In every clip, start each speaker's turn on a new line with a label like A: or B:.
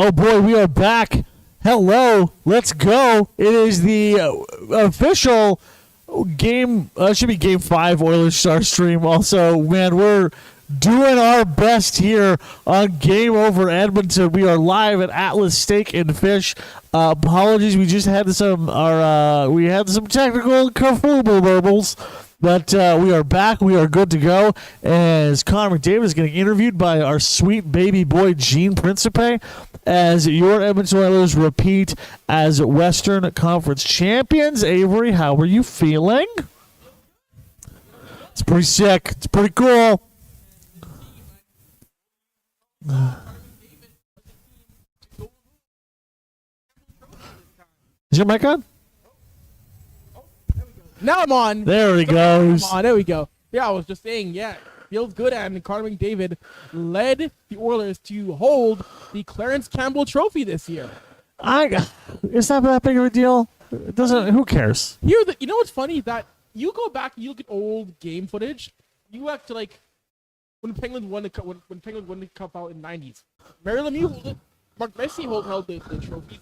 A: Oh boy, we are back. Hello, let's go. It is the official game. Should be Game 5 Oilers Star Stream. Also, man, we're doing our best here on Game Over Edmonton. We are live at Atlas Steak and Fish. Apologies, we just had some technical kerfuffles. But we are back. We are good to go. As Connor McDavid is getting interviewed by our sweet baby boy, Gene Principe, as your Edmonton Oilers repeat as Western Conference champions. Avery, how are you feeling? It's pretty sick. It's pretty cool. Is your mic on?
B: Now I'm on.
A: There he goes.
B: There we go. Yeah, I was just saying, feels good. And Connor McDavid led the Oilers to hold the Clarence Campbell Trophy this year.
A: Is that big of a deal? It doesn't. Who cares?
B: You know what's funny? That you go back and you look at old game footage. You have to when Penguins won the cup. When Penguins won the cup out in the '90s. Mary Lemieux held it. Mark Messier held the trophies.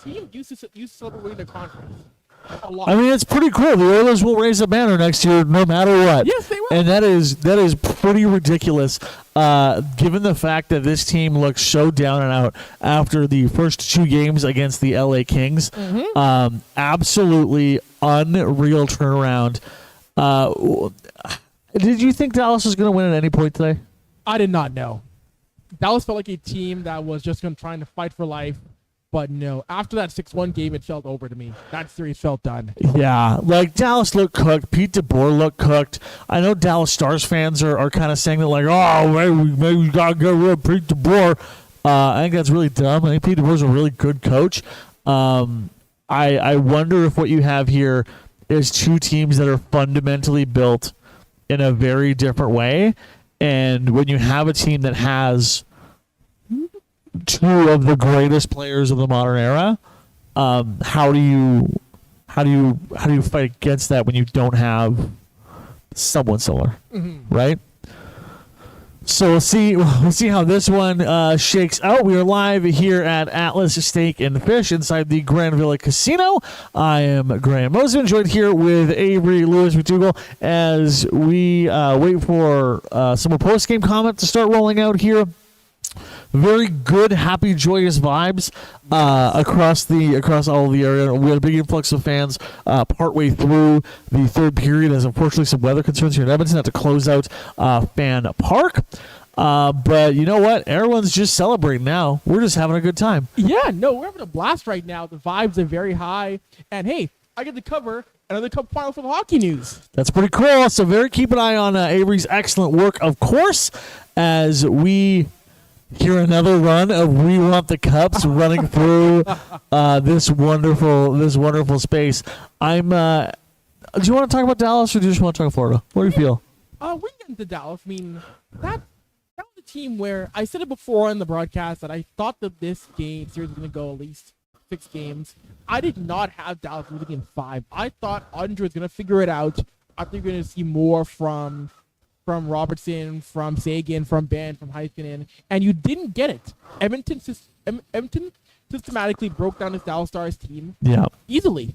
B: Team used to celebrate winning the conference.
A: I mean, it's pretty cool. The Oilers will raise a banner next year no matter what.
B: Yes, they will.
A: And that is pretty ridiculous, given the fact that this team looks so down and out after the first two games against the LA Kings.
B: Mm-hmm.
A: Absolutely unreal turnaround. Did you think Dallas was going to win at any point today?
B: I did not know. Dallas felt like a team that was just trying to fight for life. But no, after that 6-1 game, it felt over to me. That series felt done.
A: Yeah, Dallas looked cooked. Pete DeBoer looked cooked. I know Dallas Stars fans are kind of saying that, maybe we got to get rid of Pete DeBoer. I think that's really dumb. I think Pete DeBoer's a really good coach. I wonder if what you have here is two teams that are fundamentally built in a very different way. And when you have a team that has two of the greatest players of the modern era, how do you fight against that when you don't have someone similar, right? So we'll see how this one shakes out. We are live here at Atlas Steak and Fish inside the Grand Villa Casino. I am Graham Mosimann, joined here with Avry Lewis-McDougall as we wait for some more post-game comment to start rolling out here. Very good, happy, joyous vibes across all of the area. We had a big influx of fans partway through the third period, as unfortunately some weather concerns here in Edmonton had to close out Fan Park. But you know what? Everyone's just celebrating now. We're just having a good time.
B: Yeah, no, we're having a blast right now. The vibes are very high. And hey, I get to cover another Cup Final for the hockey news.
A: That's pretty cool. So keep an eye on Avery's excellent work, of course, as we hear another run of We Want the Cups running through this wonderful space. Do you want to talk about Dallas or do you just want to talk Florida? What do you feel?
B: We can get into Dallas. I mean, that was a team where I said it before on the broadcast that I thought that this series was going to go at least 6 games. I did not have Dallas moving in 5. I thought Andre was going to figure it out. I think you're going to see more from Robertson, from Sagan, from Ben, from Heiskanen, and you didn't get it. Edmonton systematically broke down this Dallas Stars team easily.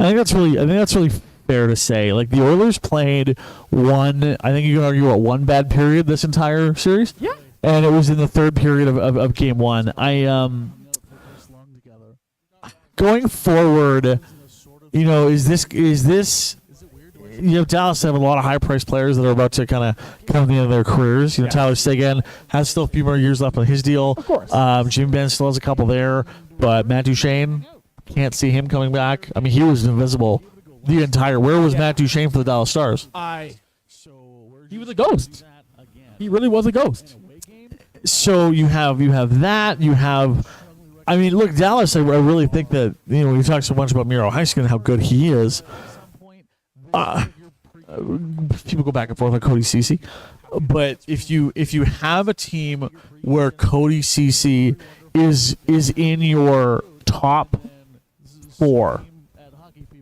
A: I think that's really fair to say. The Oilers played one, I think you can argue, one bad period this entire series.
B: Yeah.
A: And it was in the third period of game 1. Going forward, is this Dallas have a lot of high-priced players that are about to kind of come to the end of their careers. Tyler Seguin has still a few more years left on his deal.
B: Of course.
A: Jim Benn still has a couple there, but Matt Duchene, can't see him coming back. I mean, he was invisible the entire. Where was Matt Duchene for the Dallas Stars?
B: He was a ghost. He really was a ghost.
A: So you have that. You have. I mean, look, Dallas. I really think that we talk so much about Miro Heiskanen and how good he is. People go back and forth on Cody Ceci, but if you have a team where Cody Ceci is in your top 4,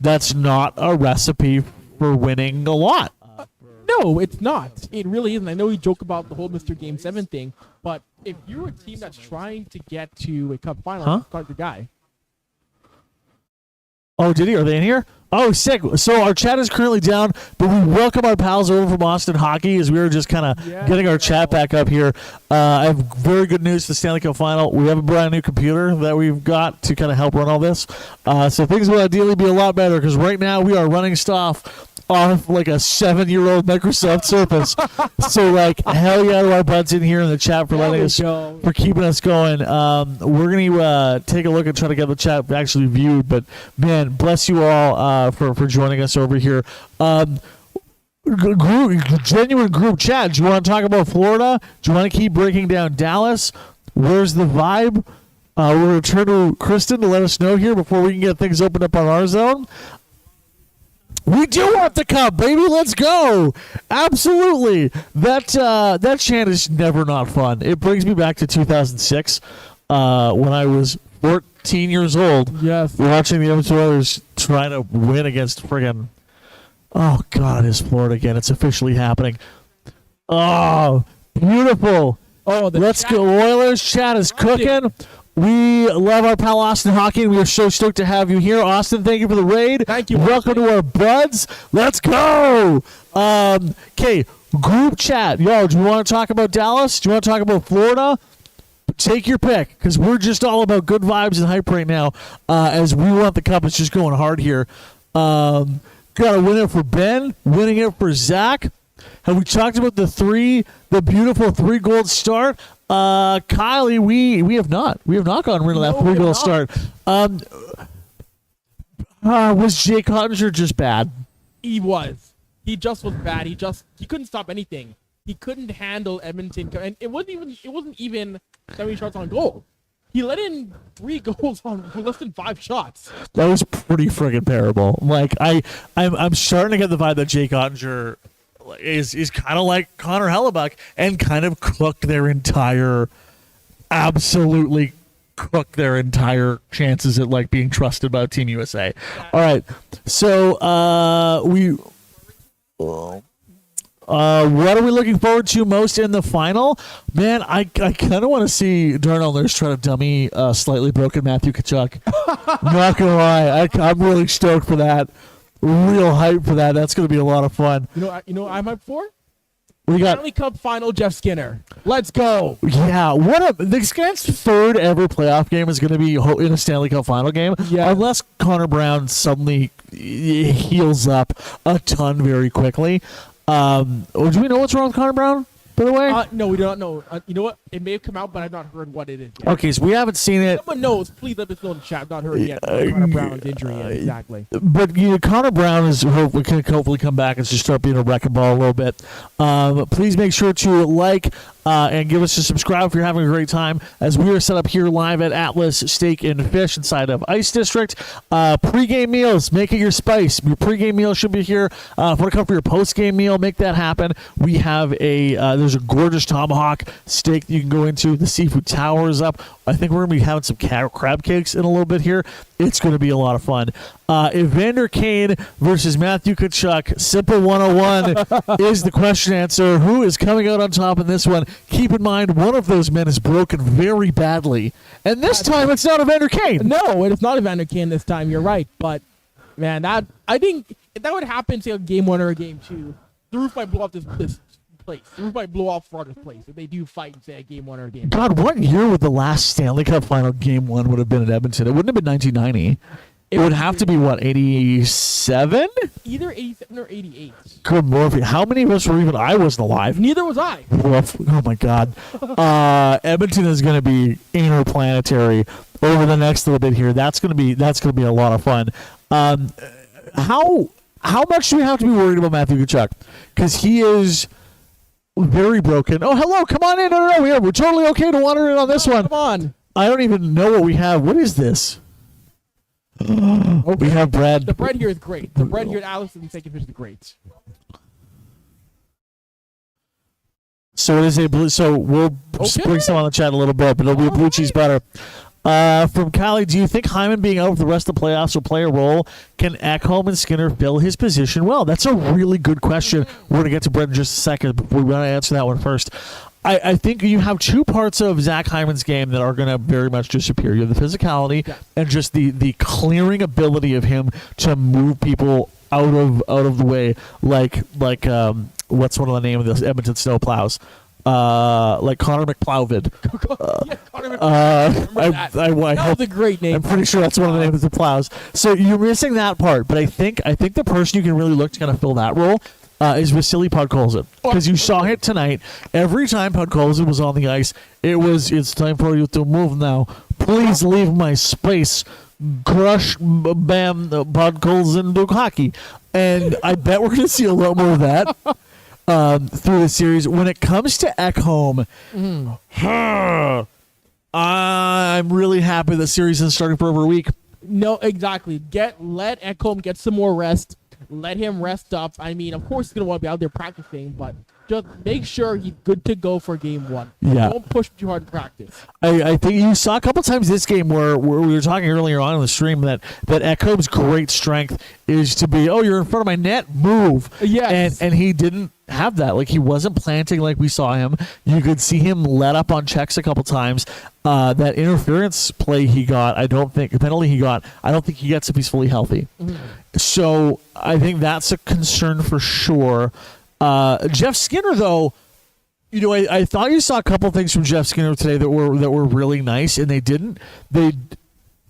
A: that's not a recipe for winning a lot.
B: No, it's not. It really isn't. I know you joke about the whole Mr. Game 7 thing, but if you're a team that's trying to get to a cup final, start the guy.
A: Oh, did he? Are they in here? Oh, sick. So our chat is currently down, but we welcome our pals over from Austin Hockey as we were just kind of getting our chat back up here. I have very good news for the Stanley Cup Final. We have a brand new computer that we've got to kind of help run all this. So things will ideally be a lot better because right now we are running stuff off like a 7-year-old Microsoft Surface. So like hell yeah to our buds in here in the chat for letting us for keeping us going. We're gonna take a look and try to get the chat actually viewed, but man, bless you all for joining us over here. Genuine group chat. Do you want to talk about Florida? Do you want to keep breaking down Dallas? Where's the vibe? We're going to turn to Kristen to let us know here before we can get things opened up on our zone. We do want the cup, baby. Let's go. Absolutely. That chant is never not fun. It brings me back to 2006 when I was 14 years old.
B: Yes.
A: Watching the Edmonton Oilers trying to win against friggin'. Oh, God, it's Florida again. It's officially happening. Oh, beautiful.
B: Oh,
A: let's go. Oilers chat is cooking. We love our pal Austin Hockey, and we are so stoked to have you here. Austin, thank you for the raid.
B: Thank you.
A: Welcome to our buds. Let's go. Okay, group chat. Yo, do you want to talk about Dallas? Do you want to talk about Florida? Take your pick, because we're just all about good vibes and hype right now as we want the cup. It's just going hard here. Got to win it for Ben, winning it for Zach. Have we talked about the beautiful 3 gold start? Kylie, we have not. We have not gotten rid of that 3 goal start. Was Jake Ottinger just bad?
B: He was. He just was bad. He couldn't stop anything. He couldn't handle Edmonton, and it wasn't even 70 shots on goal. He let in 3 goals on less than 5 shots.
A: That was pretty friggin' terrible. Like I'm starting to get the vibe that Jake Ottinger is kind of like Connor Hellebuck and kind of absolutely cooked their entire chances at like being trusted by Team USA. All right, so what are we looking forward to most in the final? Man, I kind of want to see Darnell Nurse try to dummy slightly broken Matthew Tkachuk. Not gonna lie, I'm really stoked for that. Real hype for that. That's going to be a lot of fun.
B: You know I'm hyped for?
A: We got
B: Stanley Cup Final, Jeff Skinner. Let's go.
A: Yeah, the Skins' 3rd ever playoff game is going to be in a Stanley Cup Final game.
B: Yeah.
A: Unless Connor Brown suddenly heals up a ton very quickly. Do we know what's wrong with Connor Brown, by the way?
B: No, we do not know. You know what? It may have come out, but I've not heard what it is yet.
A: Okay, so we haven't seen it.
B: Someone knows. Please let us know in the chat. I've not heard yet. Connor Brown's injury yet, exactly.
A: But Connor Brown can hopefully come back and just start being a wrecking ball a little bit. Please make sure to like and give us a subscribe if you're having a great time as we are set up here live at Atlas Steak and Fish inside of Ice District. Pre-game meals, make it your spice. Your pre-game meal should be here. If you want to come for your post-game meal, make that happen. We have there's a gorgeous tomahawk steak that you can go into. The seafood tower is up. I think we're going to be having some crab cakes in a little bit here. It's going to be a lot of fun. Evander Kane versus Matthew Tkachuk. Simple 101 is the question answer. Who is coming out on top in this one? Keep in mind, one of those men is broken very badly. And this time, it's not Evander Kane.
B: No, it's not Evander Kane this time. You're right. But, man, I think if that would happen, say, a game 1 or a game 2, the roof might blow off this place. The roof might blow off Florida's place if they do fight, say, a game 1 or a game 2.
A: God, what year would the last Stanley Cup Final game 1 would have been at Edmonton? It wouldn't have been 1990. It would have to be, what, 87?
B: Either 87 or 88.
A: Good Lord. How many of us were even... I wasn't alive.
B: Neither was I.
A: Oh, my God. Edmonton is going to be interplanetary over the next little bit here. That's going to be a lot of fun. How much do we have to be worried about Matthew Tkachuk? Because he is... very broken. Oh, hello. Come on in. No. We're totally okay to wander in on this one.
B: Come on.
A: I don't even know what we have. What is this? We have bread.
B: The bread here is great. The bread here at Alice and Steak and Fish is great.
A: So it is a blue. So we'll bring some on the chat a little bit, but it'll be a blue cheese butter. From Callie, do you think Hyman being out for the rest of the playoffs will play a role? Can Ekholm and Skinner fill his position well? That's a really good question. We're going to get to Brett in just a second, but we want to answer that one first. I think you have two parts of Zach Hyman's game that are going to very much disappear. You have the physicality and just the clearing ability of him to move people out of the way, like what's one of the name of this Edmonton snowplows? Like Connor McPlowvid.
B: Connor McPlowvid. That was a great name.
A: I'm pretty sure that's one of the names of the plows. So you're missing that part, but I think the person you can really look to kind of fill that role is Vasily Podkolzin, because you saw it tonight. Every time Podkolzin was on the ice, it's time for you to move now. Please leave my space. Crush, bam, Podkolzin, do hockey. And I bet we're going to see a lot more of that through the series. When it comes to Ekholm, I'm really happy the series is starting for over a week.
B: No, exactly. Let Ekholm get some more rest. Let him rest up. I mean, of course he's going to want to be out there practicing, but just make sure he's good to go for game one.
A: Yeah.
B: Don't push too hard in practice.
A: I think you saw a couple times this game where we were talking earlier on in the stream that Ekholm's great strength is to be, you're in front of my net, move.
B: Yes.
A: And he didn't have that. Like, he wasn't planting like we saw him. You could see him let up on checks a couple times. That interference play he got, penalty he got, I don't think he gets if he's fully healthy. Mm-hmm. So I think that's a concern for sure. Jeff Skinner, though, I thought you saw a couple things from Jeff Skinner today that were really nice, and they didn't.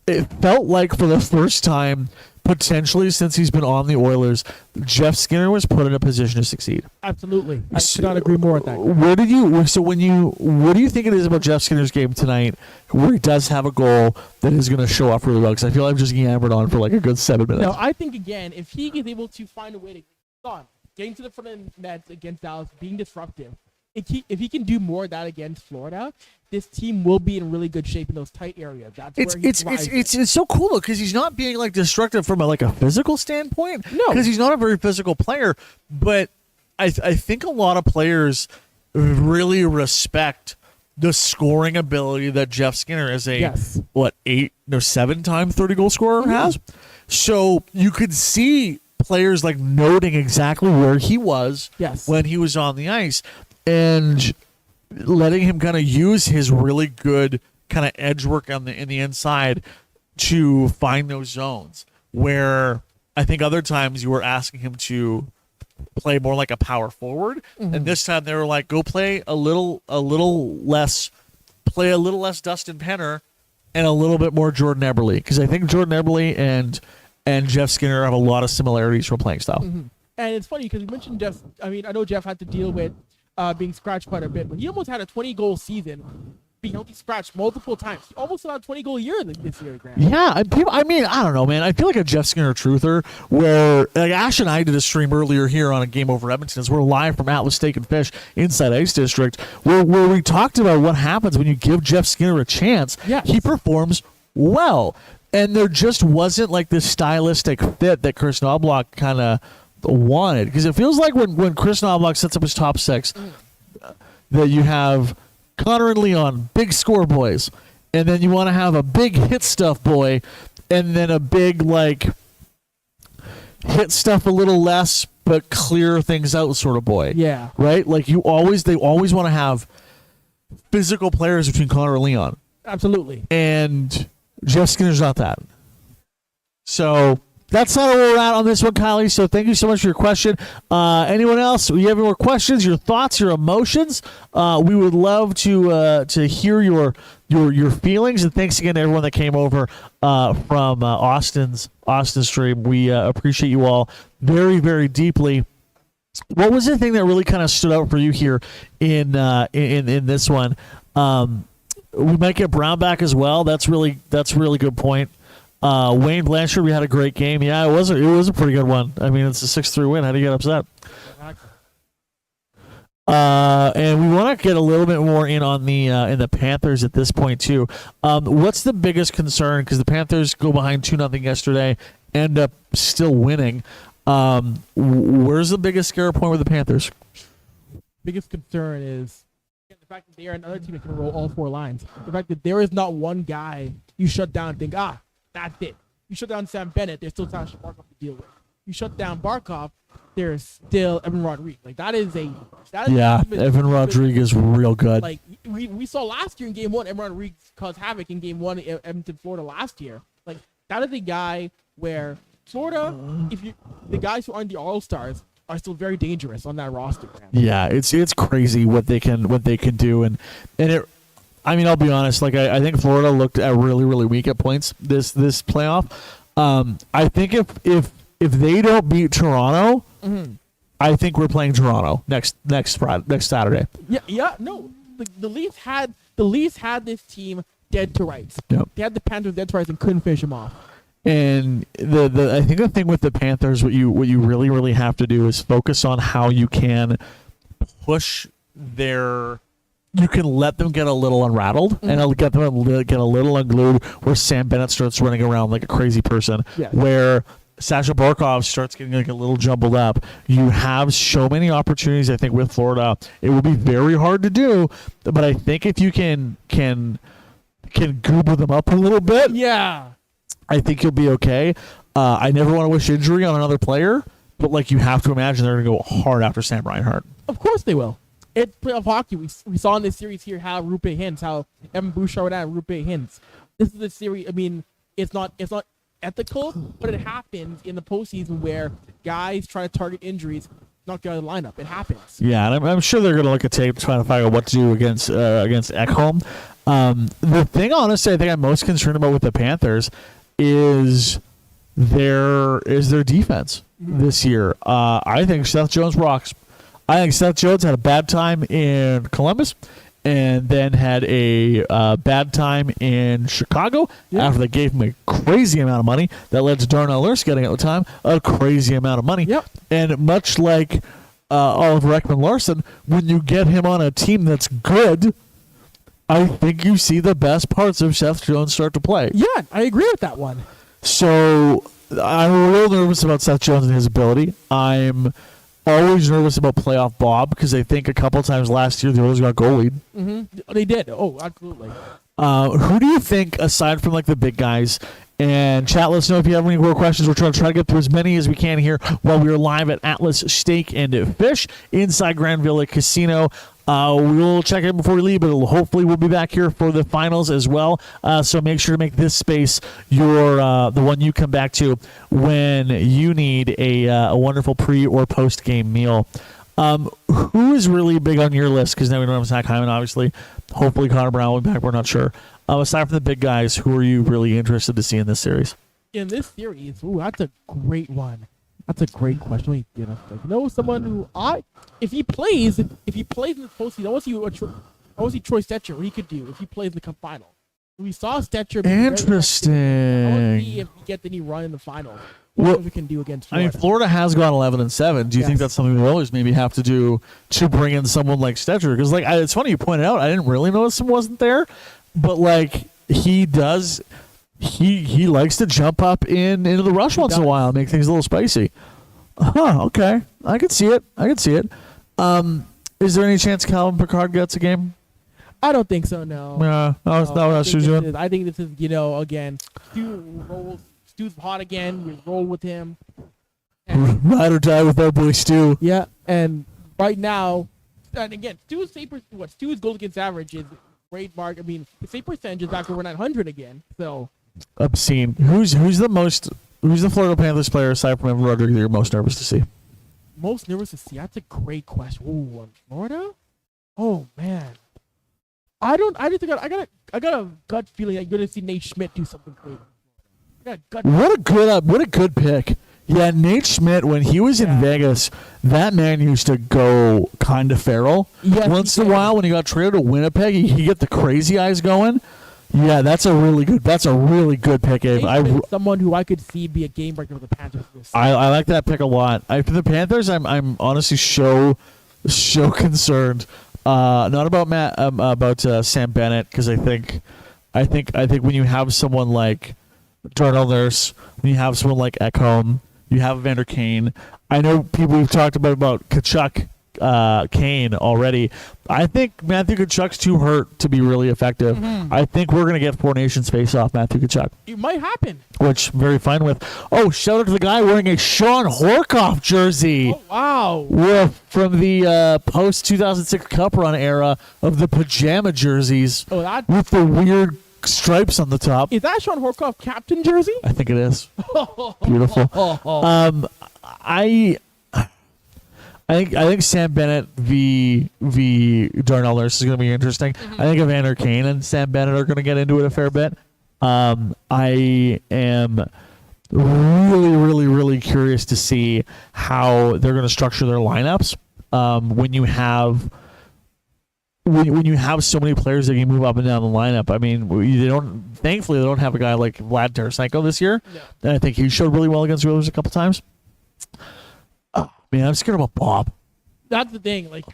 A: It felt like for the first time, potentially since he's been on the Oilers, Jeff Skinner was put in a position to succeed.
B: Absolutely, I could not agree more with that.
A: What do you think it is about Jeff Skinner's game tonight, where he does have a goal that is going to show up really well? Because I feel like I've just yammered on for like a good 7 minutes.
B: No, I think again, if he is able to find a way to get on, getting to the front of the net against Dallas, being disruptive. If he can do more of that against Florida, this team will be in really good shape in those tight areas. That's where
A: it's so cool though, because he's not being like destructive from a physical standpoint.
B: No,
A: because he's not a very physical player. But I think a lot of players really respect the scoring ability that Jeff Skinner as a 7-time 30-goal scorer has. So you could see players like noting exactly where he was when he was on the ice and letting him kind of use his really good kind of edge work in the inside to find those zones where I think other times you were asking him to play more like a power forward, and this time they were like, go play a little less Dustin Penner and a little bit more Jordan Eberle, because I think Jordan Eberle and Jeff Skinner have a lot of similarities from playing style.
B: Mm-hmm. And it's funny because you mentioned Jeff. I mean, I know Jeff had to deal with being scratched quite a bit, but he almost had a 20-goal season, being healthy scratched multiple times. He almost had a 20-goal year this year, Graham.
A: Yeah, I don't know, man. I feel like a Jeff Skinner truther where Ash and I did a stream earlier here on a Game Over Edmonton as we're live from Atlas Steak and Fish inside Ice District where we talked about what happens when you give Jeff Skinner a chance.
B: Yes.
A: He performs well. And there just wasn't like this stylistic fit that Chris Knobloch kind of wanted. Because it feels like when Chris Knobloch sets up his top six, that you have Connor and Leon, big score boys. And then you want to have a big hit stuff boy. And then a big, like, hit stuff a little less, but clear things out sort of boy.
B: Yeah.
A: Right? Like, they always want to have physical players between Connor and Leon.
B: Absolutely.
A: And Jeff Skinner's not that. So that's not where we're at on this one, Kylie. So thank you so much for your question. Anyone else? You have any more questions, your thoughts, your emotions? We would love to hear your feelings. And thanks again to everyone that came over from Austin's stream. We appreciate you all very, very deeply. What was the thing that really kind of stood out for you here in this one? We might get Brown back as well. That's a really good point. Wayne Blanchard, we had a great game. Yeah, it was a pretty good one. I mean, it's a 6-3 win. How do you get upset? And we want to get a little bit more in on the Panthers at this point too. What's the biggest concern? Because the Panthers go behind 2-0 yesterday, end up still winning. Where's the biggest scare point with the Panthers?
B: Biggest concern is the fact that they are another team that can roll all 4 lines. The fact that there is not one guy you shut down and think, that's it. You shut down Sam Bennett, there's still Sasha Barkov to deal with. You shut down Barkov, there's still Evan Rodriguez. Like
A: Evan Rodriguez real good.
B: Like we saw last year in Game 1, Evan Rodriguez caused havoc in Game 1 in Edmonton, Florida last year. Like that is a guy where Florida, the guys who aren't the All-Stars are still very dangerous on that roster, man.
A: Yeah, it's crazy what they can do, and it. I mean, I'll be honest. Like I think Florida looked at really really weak at points this playoff. I think if they don't beat Toronto, I think we're playing Toronto next Saturday.
B: Yeah. No, the Leafs had this team dead to rights.
A: Yep.
B: They had the Panthers dead to rights and couldn't finish them off.
A: And I think the thing with the Panthers, what you really really have to do is focus on how you can push their. You can let them get a little unrattled, and I'll get them get a little unglued, where Sam Bennett starts running around like a crazy person, where Sasha Barkov starts getting like a little jumbled up. You have so many opportunities, I think, with Florida. It will be very hard to do, but I think if you can goober them up a little bit, I think you'll be okay. I never want to wish injury on another player, but like you have to imagine they're going to go hard after Sam Reinhart.
B: Of course they will. It's playoff hockey. We saw in this series here how Rupe Hintz, how Evan Bouchard and Rupe Hintz. This is a series. I mean, it's not ethical, but it happens in the postseason where guys try to target injuries, not get out of the lineup. It happens.
A: Yeah, and I'm sure they're going to look at tape trying to find out what to do against Ekholm. The thing, honestly, I think I'm most concerned about with the Panthers is their defense this year. I think Seth Jones rocks. I think Seth Jones had a bad time in Columbus and then had a bad time in Chicago after they gave him a crazy amount of money that led to Darnell Nurse getting at the time a crazy amount of money.
B: Yep.
A: And much like Oliver Ekman-Larsson, when you get him on a team that's good, I think you see the best parts of Seth Jones start to play.
B: Yeah, I agree with that one.
A: So I'm real nervous about Seth Jones and his ability. I'm always nervous about playoff Bob because I think a couple times last year the Oilers got goalied.
B: They did. Oh, absolutely.
A: Who do you think, aside from like the big guys, and chat, let us know if you have any more questions. We're trying to get through as many as we can here while we are live at Atlas Steak and Fish inside Grand Villa Casino. We'll check in before we leave, but hopefully we'll be back here for the finals as well. So make sure to make this space your the one you come back to when you need a wonderful pre or post game meal. Who is really big on your list? Because now we don't have Zach Hyman, obviously. Hopefully Connor Brown will be back. We're not sure. Aside from the big guys, who are you really interested to see in this series?
B: In this series, that's a great one. That's a great question. Someone who if he plays in this postseason, I want to see Troy Stecher, what he could do if he plays in the Cup Final. We saw Stecher.
A: Interesting.
B: I want to see if he gets any run in the final. What we can do against Florida.
A: I mean, Florida has gone 11-7. Do you think that's something the Oilers maybe have to do to bring in someone like Stecher? Because it's funny you pointed out. I didn't really notice him wasn't there, but he does. He likes to jump up into the rush once in a while and make things a little spicy. Okay. I could see it. Is there any chance Calvin Pickard gets a game?
B: I don't think so, no.
A: Yeah.
B: I think this is, again, Stu's hot again. We roll with him.
A: Ride or die with our boy Stu.
B: Yeah, and right now, and again, Stu's goal against average is great mark. I mean, the save percentage is back over 900 again. So
A: obscene. Who's the Florida Panthers player aside from Evan Rodriguez that you're most nervous to see?
B: Most nervous to see? That's a great question. Ooh, Florida? Oh man, I got a gut feeling that you're gonna see Nate Schmidt do something great.
A: What a good pick. Yeah, Nate Schmidt, when he was in Vegas, that man used to go kind of feral.
B: Yes,
A: once in a while, when he got traded to Winnipeg, he get the crazy eyes going. Yeah, that's a really good pick, Abe.
B: Someone who I could see be a game breaker for the Panthers.
A: I like that pick a lot. For the Panthers, I'm honestly so concerned. Not about Sam Bennett, because I think when you have someone like Darnell Nurse, when you have someone like Ekholm, you have Evander Kane. I know people we've talked about Tkachuk Kane already. I think Matthew Tkachuk's too hurt to be really effective. I think we're going to get Four Nations face-off Matthew Tkachuk.
B: It might happen.
A: Which I'm very fine with. Oh, shout out to the guy wearing a Sean Horkoff jersey.
B: Oh, wow.
A: From the post-2006 Cup Run era of the pajama jerseys with the weird stripes on the top.
B: Is that Sean Horkoff captain jersey?
A: I think it is. Beautiful. I think Sam Bennett v Darnell Nurse is going to be interesting. I think Evander Kane and Sam Bennett are going to get into it a fair bit. I am really, really, really curious to see how they're going to structure their lineups when you have so many players that can move up and down the lineup. I mean, thankfully they don't have a guy like Vlad Tarasenko this year.
B: No.
A: And I think he showed really well against Oilers a couple times. Man, I'm scared about Bob.
B: That's the thing. Like,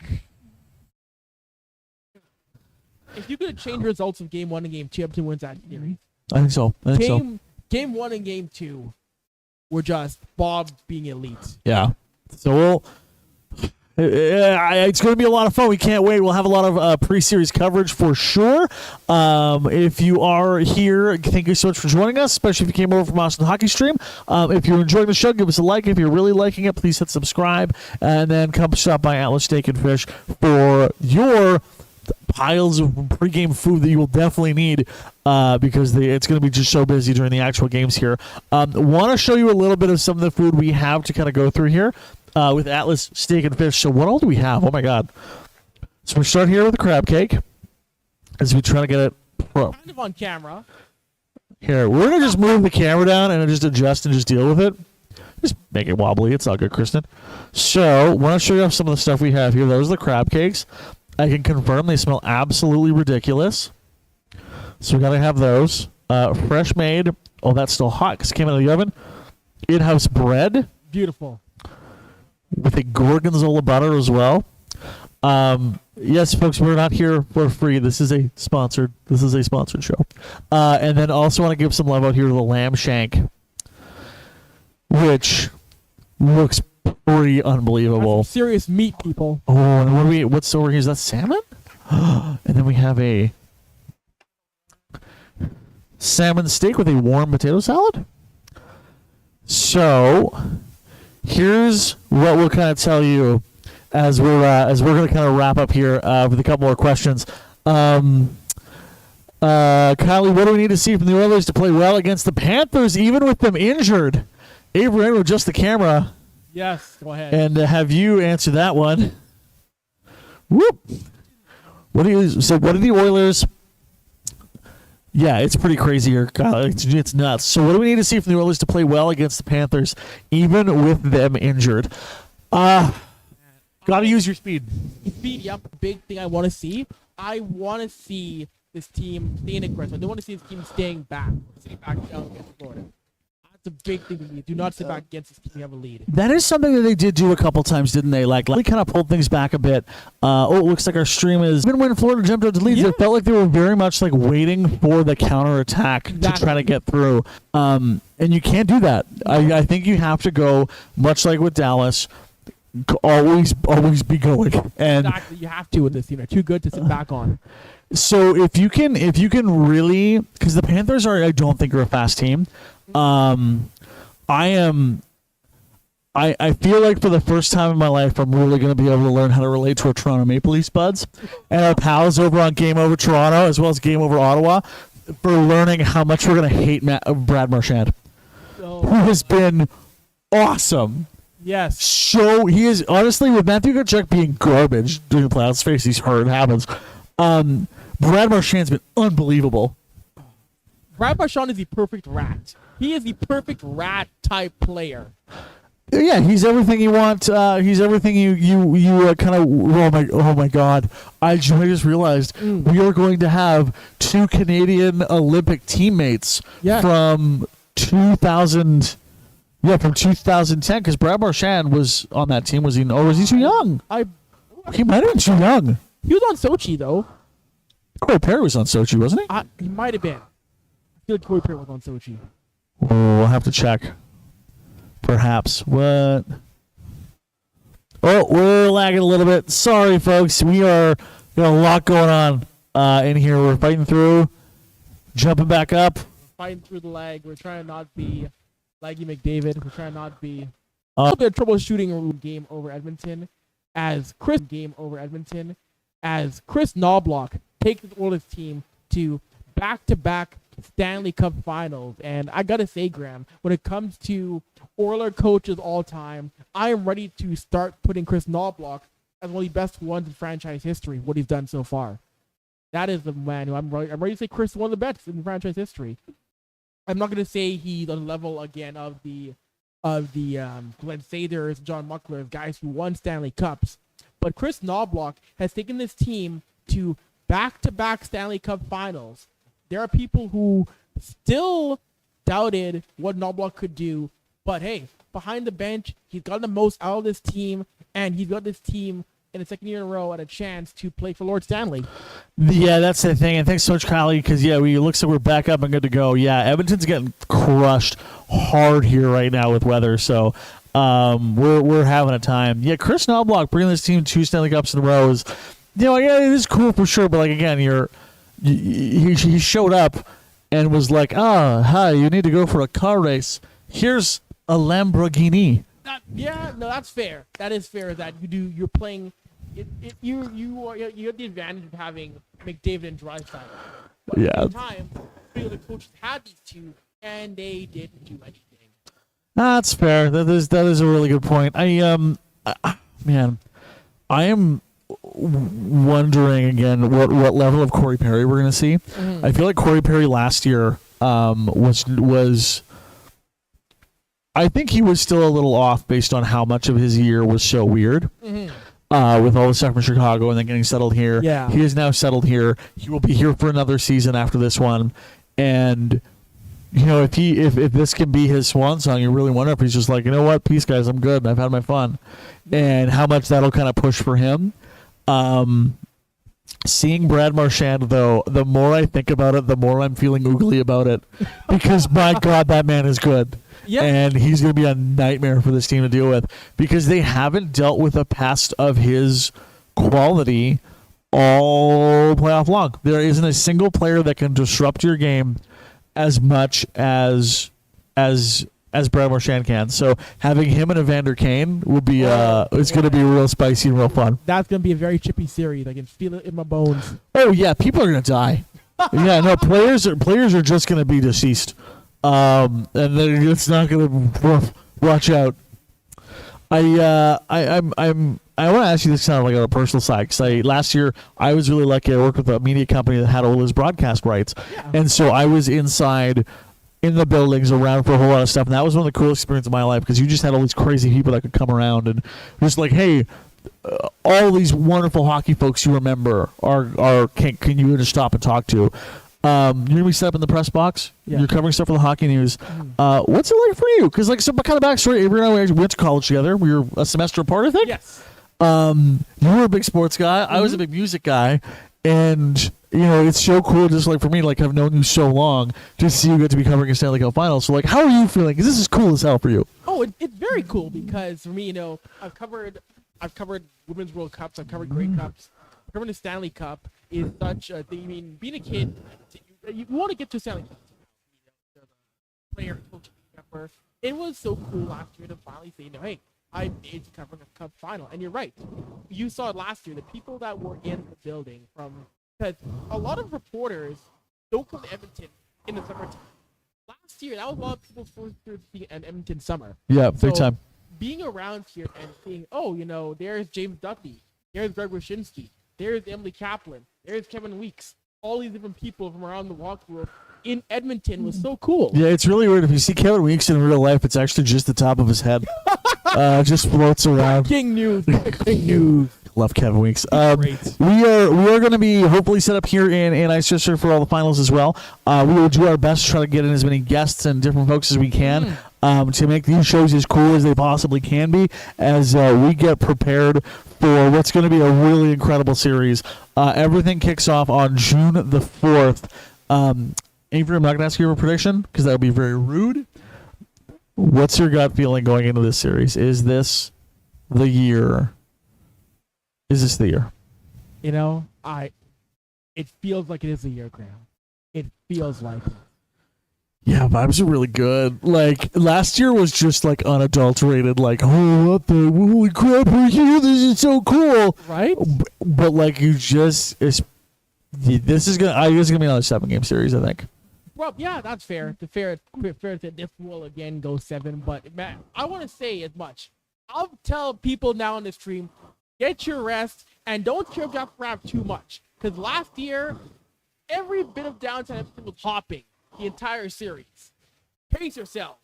B: if you could change results of Game 1 and Game 2, Edmonton wins that series.
A: I think so.
B: Game 1 and Game 2 were just Bob being elite.
A: Yeah. So it's going to be a lot of fun. We can't wait. We'll have a lot of pre-series coverage for sure. If you are here, thank you so much for joining us, especially if you came over from Austin Hockey Stream. If you're enjoying the show, give us a like. If you're really liking it, please hit subscribe. And then come stop by Atlas Steak and Fish for your piles of pregame food that you will definitely need because it's going to be just so busy during the actual games here. Want to show you a little bit of some of the food we have to kind of go through here. With Atlas Steak and Fish. So what all do we have? Oh, my God. So we start here with the crab cake as we try to get it
B: Kind of on camera.
A: Here, we're going to just move the camera down and just adjust and just deal with it. Just make it wobbly. It's all good, Kristen. So I want to show you some of the stuff we have here. Those are the crab cakes. I can confirm they smell absolutely ridiculous. So we got to have those. Fresh made. Oh, that's still hot because it came out of the oven. In-house bread.
B: Beautiful.
A: With a gorgonzola butter as well. Yes, folks, we're not here for free. This is a sponsored show. And then also want to give some love out here to the lamb shank, which looks pretty unbelievable.
B: That's some serious meat, people.
A: Oh, and what's over here? Is that salmon? And then we have a salmon steak with a warm potato salad. So here's what we'll kind of tell you as we're going to kind of wrap up here with a couple more questions. Kylie, what do we need to see from the Oilers to play well against the Panthers, even with them injured? Avry, will adjust the camera.
B: Yes, go ahead.
A: And have you answer that one. Whoop. What are the Oilers? Yeah, it's pretty crazy here, Kyle. It's nuts. So what do we need to see from the Oilers to play well against the Panthers, even with them injured? Got to use your speed.
B: Speed, yep. Big thing I want to see. I want to see this team staying aggressive. I don't want to see this team staying back down against Florida. That's a big thing to me. Do not sit back against this team. You have a lead.
A: That is something that they did do a couple times, didn't they? Like we kind of pulled things back a bit. It looks like our stream is. Even when Florida jumped out to leads, it felt like they were very much like waiting for the counterattack to try to get through. And you can't do that. I think you have to go much like with Dallas. Always be going. And
B: exactly, you have to with this team. They're too good to sit back on.
A: So if you can really, because the Panthers I don't think are a fast team. I feel like for the first time in my life, I'm really going to be able to learn how to relate to our Toronto Maple Leafs buds and our pals over on Game Over Toronto as well as Game Over Ottawa for learning how much we're going to hate Brad Marchand, who has been awesome.
B: Yes.
A: So he is, honestly, with Matthew Tkachuk being garbage during the playoffs, face he's hurt, it happens. Brad Marchand's been unbelievable.
B: Brad Marchand is the perfect rat. He is the perfect rat type player.
A: Yeah, he's everything you want. He's everything you kind of. Oh my God! I just realized we are going to have two Canadian Olympic teammates from 2000. Yeah, from 2010, because Brad Marchand was on that team. Was he too young? He might have been too young.
B: He was on Sochi though.
A: Corey Perry was on Sochi, wasn't he?
B: He might have been. I feel like Corey Perry was on Sochi.
A: Oh, we'll have to check. Perhaps. What? Oh, we're lagging a little bit. Sorry, folks. We are got a lot going on in here. We're fighting through, jumping back up.
B: Fighting through the lag. We're trying to not be Laggy McDavid. We're trying to not be a little bit of troubleshooting game over Edmonton as Chris Knobloch takes the Oilers team to back-to-back Stanley Cup Finals. And I gotta say, Graham, when it comes to Oiler coaches all time, I am ready to start putting Chris Knobloch as one of the best ones in franchise history, what he's done so far. That is the man who I'm ready to say Chris is one of the best in franchise history. I'm not going to say he's on the level again of the Glenn Saders, John Muckler, guys who won Stanley Cups. But Chris Knobloch has taken this team to back-to-back Stanley Cup Finals. There are people who still doubted what Knobloch could do. But hey, behind the bench, he's got the most out of this team, and he's got this team in the second year in a row at a chance to play for Lord Stanley.
A: Yeah, that's the thing. And thanks so much, Kylie, because, it looks like we're back up and good to go. Yeah, Edmonton's getting crushed hard here right now with weather, so we're having a time. Yeah, Chris Knobloch bringing this team 2 Stanley Cups in a row is, it is cool for sure, but, again, he showed up and was like, hi, you need to go for a car race. Here's a Lamborghini.
B: That's fair. That is fair that you're playing. You have the advantage of having McDavid and Draisaitl. But at the time, the coaches had these two, and they didn't do anything.
A: That's fair. That is a really good point. I am wondering again what level of Corey Perry we're going to see. Mm-hmm. I feel like Corey Perry last year was. I think he was still a little off based on how much of his year was so weird. Mm-hmm. With all the stuff from Chicago and then getting settled here.
B: Yeah.
A: He is now settled here. He will be here for another season after this one. And, if this can be his swan song, you really wonder if he's just like, you know what, peace, guys, I'm good. I've had my fun. And how much that'll kind of push for him. Seeing Brad Marchand, though, the more I think about it, the more I'm feeling oogly about it. Because, my God, that man is good. Yep. And he's going to be a nightmare for this team to deal with because they haven't dealt with a past of his quality all playoff long. There isn't a single player that can disrupt your game as much as Brad Marchand can. So having him and Evander Kane will be it's going to be real spicy and real fun.
B: That's going to be a very chippy series. I can feel it in my bones.
A: Oh yeah, people are going to die. Players are just going to be deceased. And then it's not going to watch out. I want to ask you this kind of like on a personal side because last year I was really lucky. I worked with a media company that had all his broadcast rights, and so I was inside in the buildings around for a whole lot of stuff, and that was one of the coolest experiences of my life because you just had all these crazy people that could come around and just like, hey. All these wonderful hockey folks you remember can you just stop and talk to? You're gonna be set up in the press box. Yeah. You're covering stuff for the hockey news. What's it like for you? Because some kind of backstory. Avery and I we went to college together. We were a semester apart, I think.
B: Yes.
A: You were a big sports guy. Mm-hmm. I was a big music guy, and it's so cool. Just like for me, like I've known you so long to see you get to be covering a Stanley Cup Final. So like, how are you feeling? Because this is cool as hell for you.
B: Oh, it's very cool because for me, I've covered Women's World Cups. I've covered Grey Cups. Covering the Stanley Cup is such a thing. I mean, being a kid, you want to get to Stanley Cup. The player, coach, member. It was so cool last year to finally say, hey, I made to cover a Cup Final. And you're right. You saw it last year. The people that were in the building because a lot of reporters don't come to Edmonton in the summertime. Last year, that was a lot of people's first year being an Edmonton summer.
A: Yeah, big time.
B: Being around here and seeing, there's James Duffy, there's Greg Wyshynski, there's Emily Kaplan, there's Kevin Weeks, all these different people from around the hockey world in Edmonton was so cool.
A: Yeah, it's really weird. If you see Kevin Weeks in real life, it's actually just the top of his head. Just floats around.
B: King news. King news.
A: Love Kevin Weeks. We are going to be hopefully set up here in Icefish for all the finals as well. We will do our best to try to get in as many guests and different folks as we can to make these shows as cool as they possibly can be as we get prepared for what's going to be a really incredible series. Everything kicks off on June the 4th. Avery, I'm not going to ask you a prediction because that would be very rude. What's your gut feeling going into this series? Is this the year? Is this the year?
B: You know, it feels like it is a year, Graham. It feels like it.
A: Yeah, vibes are really good. Like, last year was just, like, unadulterated. Like, oh, what the, holy crap, we're here, this is so cool.
B: Right?
A: But, like, you just, this is going to be another 7-game series, I think.
B: Well, yeah, that's fair. Fair that this will again go 7. But, man, I want to say as much. I'll tell people now on the stream, get your rest and don't cheer up Rap too much. Because last year, every bit of downtime was hopping the entire series. Pace yourselves.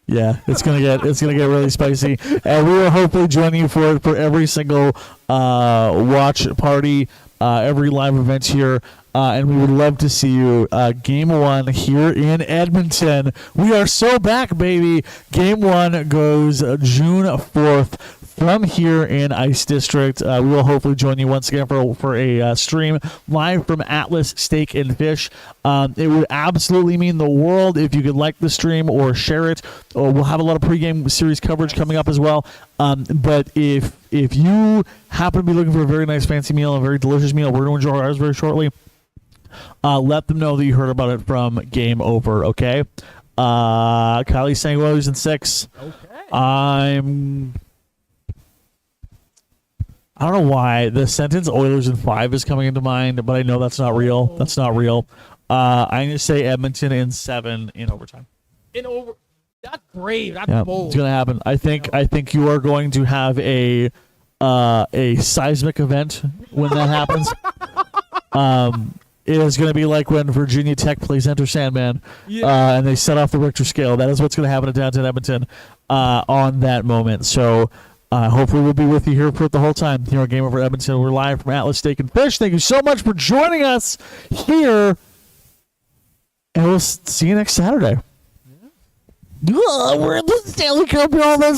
A: Yeah, it's gonna get really spicy, and we will hopefully join you for every single watch party, every live event here, and we would love to see you. Game 1 here in Edmonton. We are so back, baby. Game 1 goes June 4th. From here in Ice District. We will hopefully join you once again for a stream live from Atlas Steak and Fish. It would absolutely mean the world if you could like the stream or share it. Or we'll have a lot of pregame series coverage coming up as well. But if you happen to be looking for a very nice fancy meal, a very delicious meal, we're going to enjoy ours very shortly. Let them know that you heard about it from Game Over, okay? Kylie's saying Oilers in 6.
B: Okay.
A: I don't know why the sentence Oilers in 5 is coming into mind, but I know that's not real. That's not real. I'm going to say Edmonton in 7 in overtime.
B: That's brave. That's bold.
A: It's going to happen. I think you are going to have a seismic event when that happens. It is going to be like when Virginia Tech plays Enter Sandman, and they set off the Richter scale. That is what's going to happen in downtown Edmonton on that moment. So hopefully we'll be with you here for the whole time here on Game Over Edmonton. We're live from Atlas Steak and Fish. Thank you so much for joining us here, and we'll see you next Saturday. We're in the Stanley Cup Final.